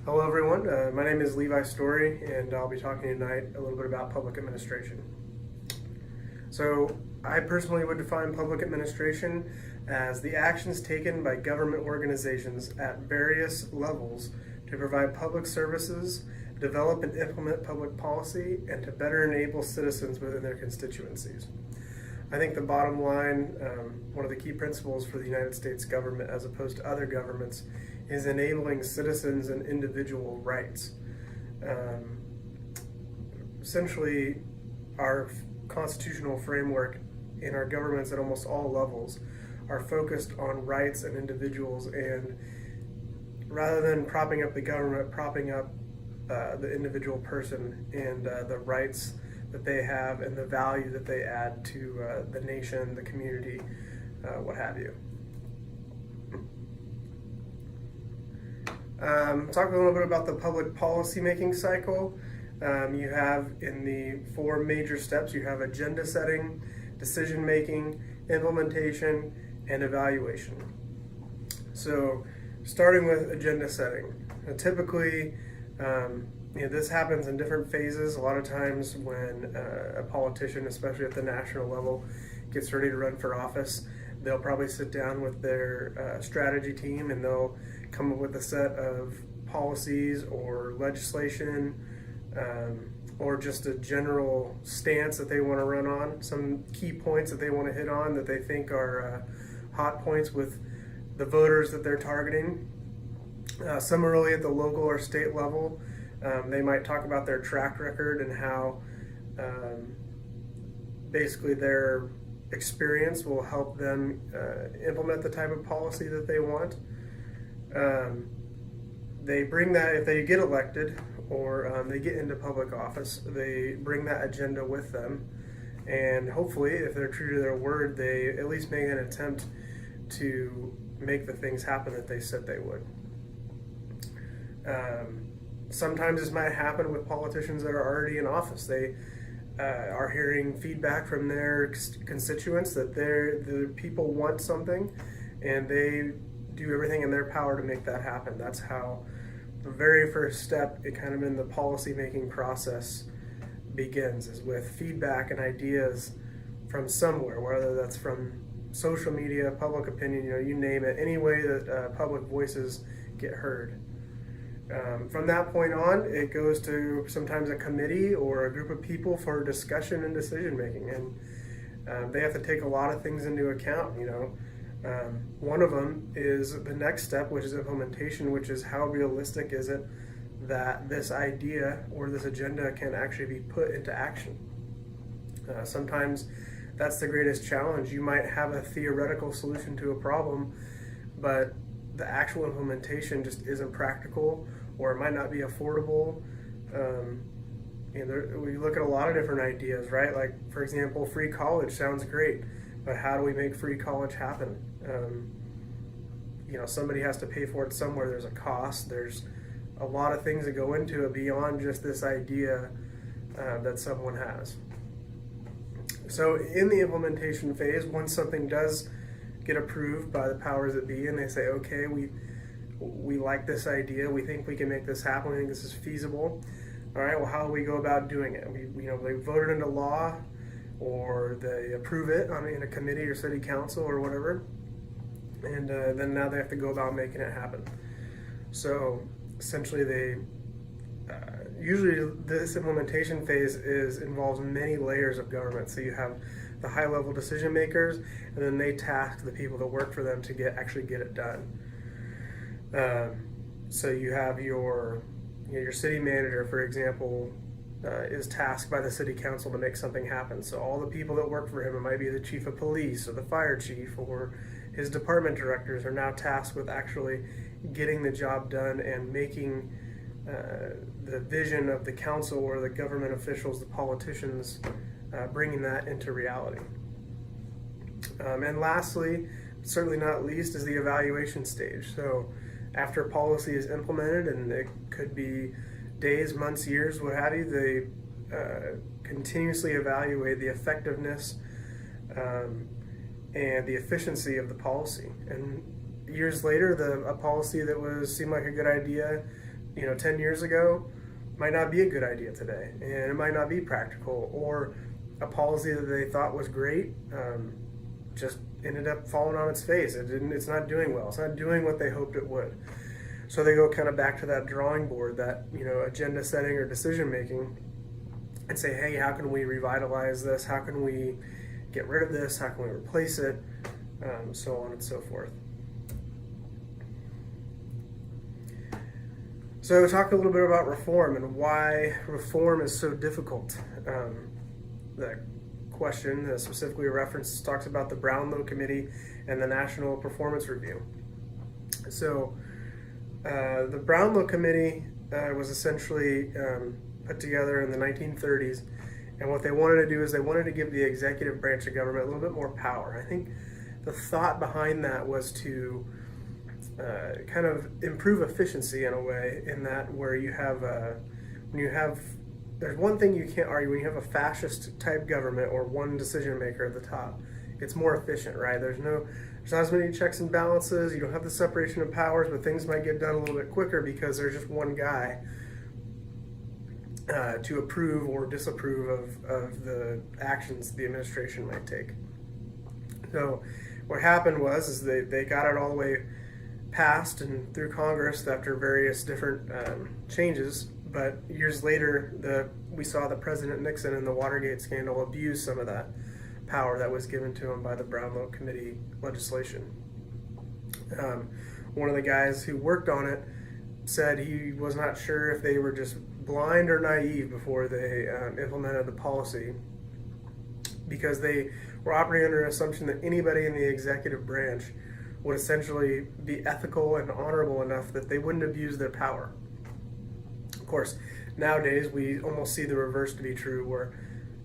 Hello everyone, my name is Levi Storey and I'll be talking tonight a little bit about public administration. So I personally would define public administration as the actions taken by government organizations at various levels to provide public services, develop and implement public policy, and to better enable citizens within their constituencies. I think the bottom line, one of the key principles for the United States government as opposed to other governments, is enabling citizens and individual rights. Essentially, our constitutional framework in our governments at almost all levels are focused on rights and individuals, and rather than propping up the government, propping up the individual person and the rights that they have and the value that they add to the nation, the community, what have you. Talk a little bit about the public policy making cycle. You have in the four major steps, you have agenda setting, decision making, implementation, and evaluation. So starting with agenda setting. Typically, this happens in different phases. A lot of times when a politician, especially at the national level, gets ready to run for office, they'll probably sit down with their strategy team and they'll come up with a set of policies or legislation or just a general stance that they want to run on, some key points that they want to hit on that they think are hot points with the voters that they're targeting. Similarly, at the local or state level, they might talk about their track record and how basically their experience will help them implement the type of policy that they want. They bring that, if they get elected or they get into public office, they bring that agenda with them, and hopefully, if they're true to their word, they at least make an attempt to make the things happen that they said they would. Sometimes this might happen with politicians that are already in office. They are hearing feedback from their constituents that the people want something, and they do everything in their power to make that happen. That's how the very first step, kind of in the policy making process, begins, is with feedback and ideas from somewhere, whether that's from social media, public opinion, you name it, any way that public voices get heard. From that point on, it goes to sometimes a committee or a group of people for discussion and decision making, and they have to take a lot of things into account. One of them is the next step, which is implementation, which is how realistic is it that this idea or this agenda can actually be put into action. Sometimes that's the greatest challenge. You might have a theoretical solution to a problem, but the actual implementation just isn't practical, or it might not be affordable. We look at a lot of different ideas, right? Like, for example, free college sounds great, but how do we make free college happen? Somebody has to pay for it somewhere. There's a cost. There's a lot of things that go into it beyond just this idea that someone has. So in the implementation phase, once something does get approved by the powers that be, and they say, okay, we like this idea, we think we can make this happen, we think this is feasible. All right, well, how do we go about doing it? They vote it into law, or they approve it in a committee or city council or whatever, and then now they have to go about making it happen. So essentially, usually this implementation phase involves many layers of government. So you have the high-level decision makers, and then they task the people that work for them to actually get it done. So you have your city manager, for example, is tasked by the city council to make something happen. So all the people that work for him, it might be the chief of police or the fire chief or his department directors, are now tasked with actually getting the job done and making the vision of the council or the government officials, the politicians, bringing that into reality. And lastly, certainly not least, is the evaluation stage. So after policy is implemented, and it could be days, months, years, what have you, they continuously evaluate the effectiveness and the efficiency of the policy. And years later, a policy that seemed like a good idea 10 years ago might not be a good idea today, and it might not be practical, or a policy that they thought was great just ended up falling on its face. It's not doing well. It's not doing what they hoped it would. So they go kind of back to that drawing board, that agenda setting or decision making, and say, hey, how can we revitalize this? How can we get rid of this? How can we replace it? So on and so forth. So talk a little bit about reform and why reform is so difficult. The question, specifically a reference, talks about the Brownlow Committee and the National Performance Review. So the Brownlow Committee was essentially put together in the 1930s, and what they wanted to do is they wanted to give the executive branch of government a little bit more power. I think the thought behind that was to kind of improve efficiency in a way, in that where you have there's one thing you can't argue: when you have a fascist type government or one decision maker at the top, it's more efficient, right? There's not as many checks and balances. You don't have the separation of powers, but things might get done a little bit quicker because there's just one guy to approve or disapprove of the actions the administration might take. So what happened was they got it all the way passed and through Congress after various different changes, but years later we saw that President Nixon in the Watergate scandal abused some of that power that was given to him by the Brownlow Committee legislation. One of the guys who worked on it said he was not sure if they were just blind or naive before they implemented the policy, because they were operating under an assumption that anybody in the executive branch would essentially be ethical and honorable enough that they wouldn't abuse their power. Of course, nowadays we almost see the reverse to be true, where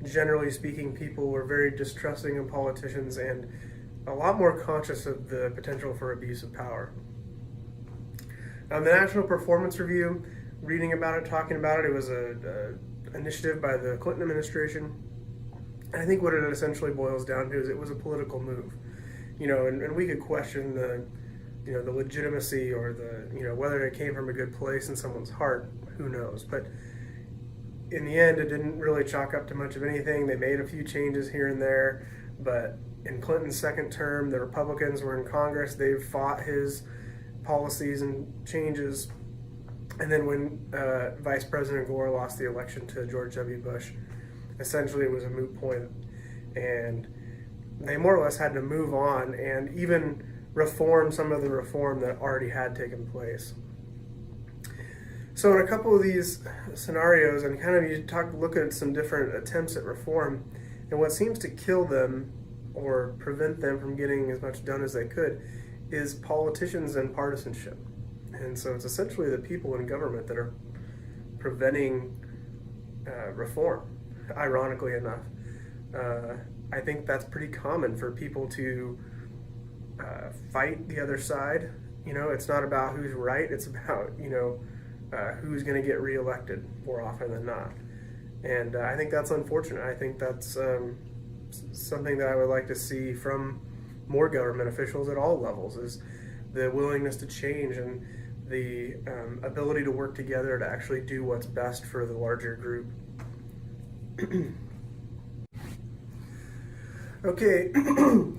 generally speaking people are very distrusting of politicians and a lot more conscious of the potential for abuse of power. The National Performance Review, reading about it, talking about it, it was an initiative by the Clinton administration. I think what it essentially boils down to is it was a political move. And we could question the legitimacy or whether it came from a good place in someone's heart. Who knows? But in the end, it didn't really chalk up to much of anything. They made a few changes here and there, but in Clinton's second term, the Republicans were in Congress. They fought his policies and changes. And then when Vice President Gore lost the election to George W. Bush, essentially it was a moot point, and they more or less had to move on and even reform some of the reform that already had taken place. So in a couple of these scenarios, and kind of you look at some different attempts at reform, and what seems to kill them or prevent them from getting as much done as they could is politicians and partisanship. And so it's essentially the people in government that are preventing reform, ironically enough. I think that's pretty common for people to fight the other side. It's not about who's right, it's about, who's going to get reelected more often than not. And I think that's unfortunate. I think that's something that I would like to see from more government officials at all levels, is the willingness to change and the ability to work together to actually do what's best for the larger group. Okay,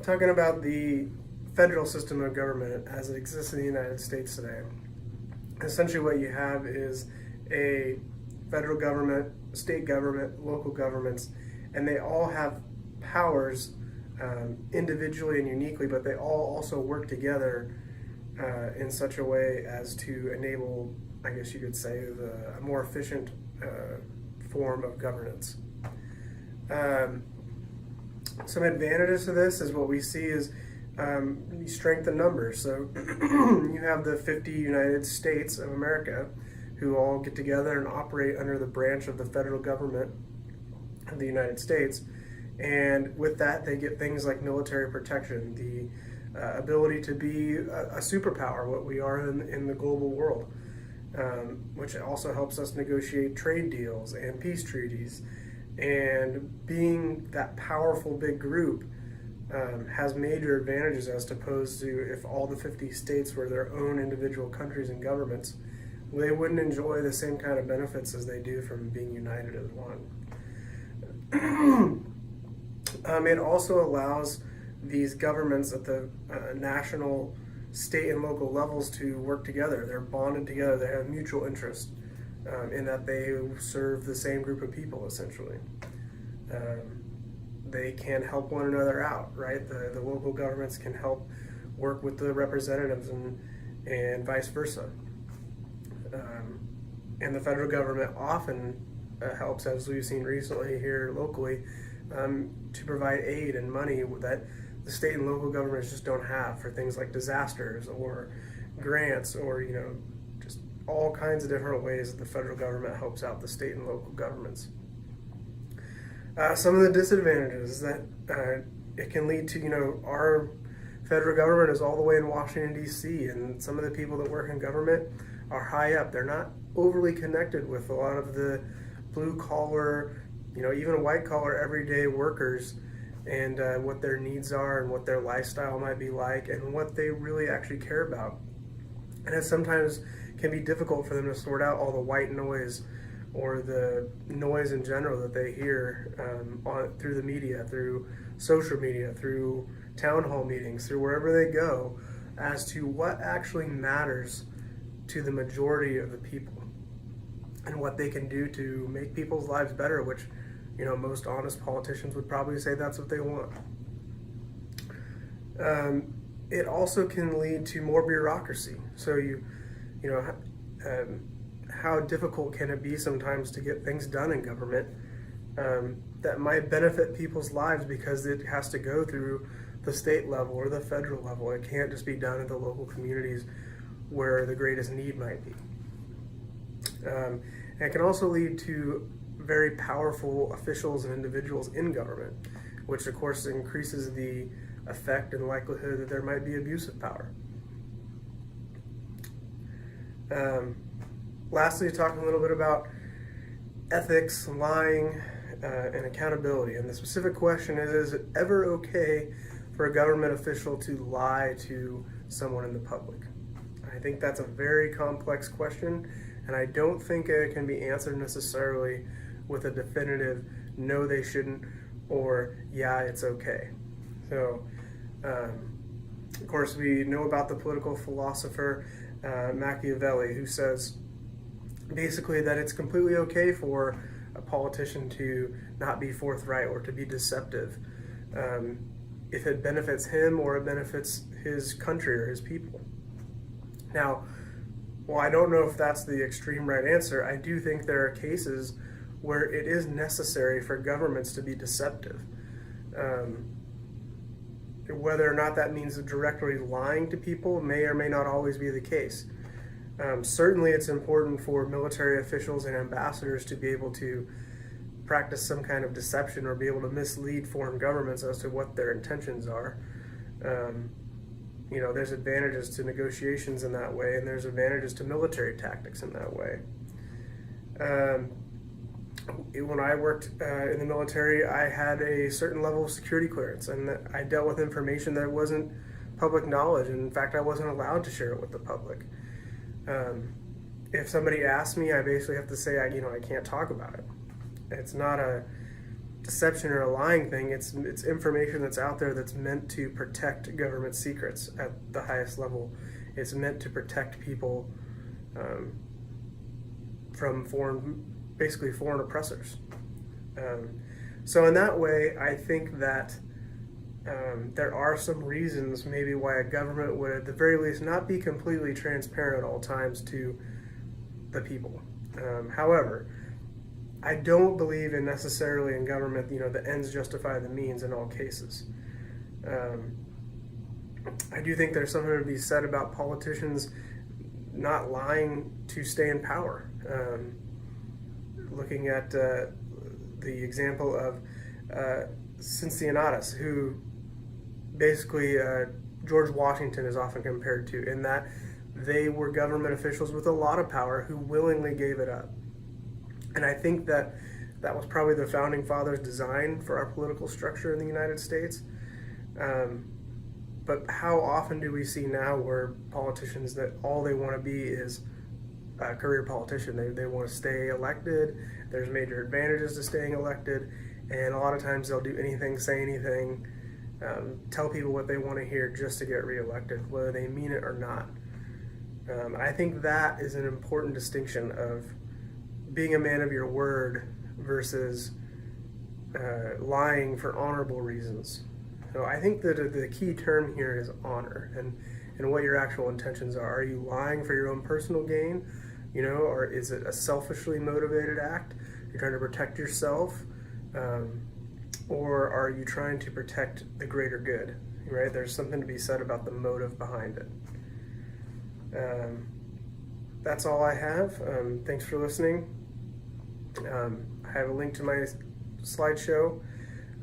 talking about the federal system of government as it exists in the United States today. Essentially what you have is a federal government, state government, local governments, and they all have powers individually and uniquely, but they all also work together in such a way as to enable, I guess you could say, a more efficient form of governance. Some advantages to this is what we see is strength in numbers. So you have the 50 United States of America who all get together and operate under the branch of the federal government of the United States. And with that, they get things like military protection, the ability to be a superpower, what we are in the global world, which also helps us negotiate trade deals and peace treaties. And being that powerful big group has major advantages as opposed to if all the 50 states were their own individual countries and governments. they wouldn't enjoy the same kind of benefits as they do from being united as one. It also allows these governments at the national, state, and local levels to work together. They're bonded together. They have mutual interest in that they serve the same group of people, essentially. They can help one another out, right? The local governments can help work with the representatives and vice versa. And the federal government often helps, as we've seen recently here locally, to provide aid and money that the state and local governments just don't have for things like disasters or grants or, just all kinds of different ways that the federal government helps out the state and local governments. Some of the disadvantages that it can lead to, our federal government is all the way in Washington, D.C., and some of the people that work in government are high up. They're not overly connected with a lot of the blue collar, even white collar everyday workers and what their needs are and what their lifestyle might be like and what they really actually care about. And it sometimes can be difficult for them to sort out all the white noise or the noise in general that they hear through the media, through social media, through town hall meetings, through wherever they go, as to what actually matters to the majority of the people and what they can do to make people's lives better, which, most honest politicians would probably say that's what they want. It also can lead to more bureaucracy. So how difficult can it be sometimes to get things done in government that might benefit people's lives because it has to go through the state level or the federal level. It can't just be done at the local communities where the greatest need might be. And it can also lead to very powerful officials and individuals in government, which of course increases the effect and likelihood that there might be abuse of power. Lastly, talking a little bit about ethics, lying, and accountability. And the specific question is it ever okay for a government official to lie to someone in the public? I think that's a very complex question, and I don't think it can be answered necessarily with a definitive no they shouldn't or yeah it's okay. So of course we know about the political philosopher Machiavelli, who says basically that it's completely okay for a politician to not be forthright or to be deceptive if it benefits him or it benefits his country or his people. Now, while I don't know if that's the extreme right answer, I do think there are cases where it is necessary for governments to be deceptive. Whether or not that means directly lying to people may or may not always be the case. Certainly it's important for military officials and ambassadors to be able to practice some kind of deception or be able to mislead foreign governments as to what their intentions are. There's advantages to negotiations in that way, and there's advantages to military tactics in that way. When I worked in the military, I had a certain level of security clearance, and I dealt with information that wasn't public knowledge, and in fact, I wasn't allowed to share it with the public. If somebody asks me, I basically have to say, I can't talk about it. It's not a deception or a lying thing. It's information that's out there that's meant to protect government secrets at the highest level. It's meant to protect people from foreign oppressors. So in that way, I think that there are some reasons maybe why a government would at the very least not be completely transparent at all times to the people. However, I don't believe in necessarily in government, the ends justify the means in all cases. I do think there's something to be said about politicians not lying to stay in power. Looking at the example of Cincinnatus, who basically George Washington is often compared to, in that they were government officials with a lot of power who willingly gave it up. And I think that was probably the founding fathers' design for our political structure in the United States. But how often do we see now where politicians that all they want to be is career politician. They want to stay elected. There's major advantages to staying elected, and a lot of times they'll do anything, say anything, tell people what they want to hear just to get reelected, whether they mean it or not. I think that is an important distinction of being a man of your word versus lying for honorable reasons. So I think that the key term here is honor and what your actual intentions are. Are you lying for your own personal gain, or is it a selfishly motivated act? You're trying to protect yourself, or are you trying to protect the greater good, right? There's something to be said about the motive behind it. That's all I have. Thanks for listening. I have a link to my slideshow.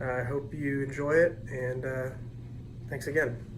I hope you enjoy it, and thanks again.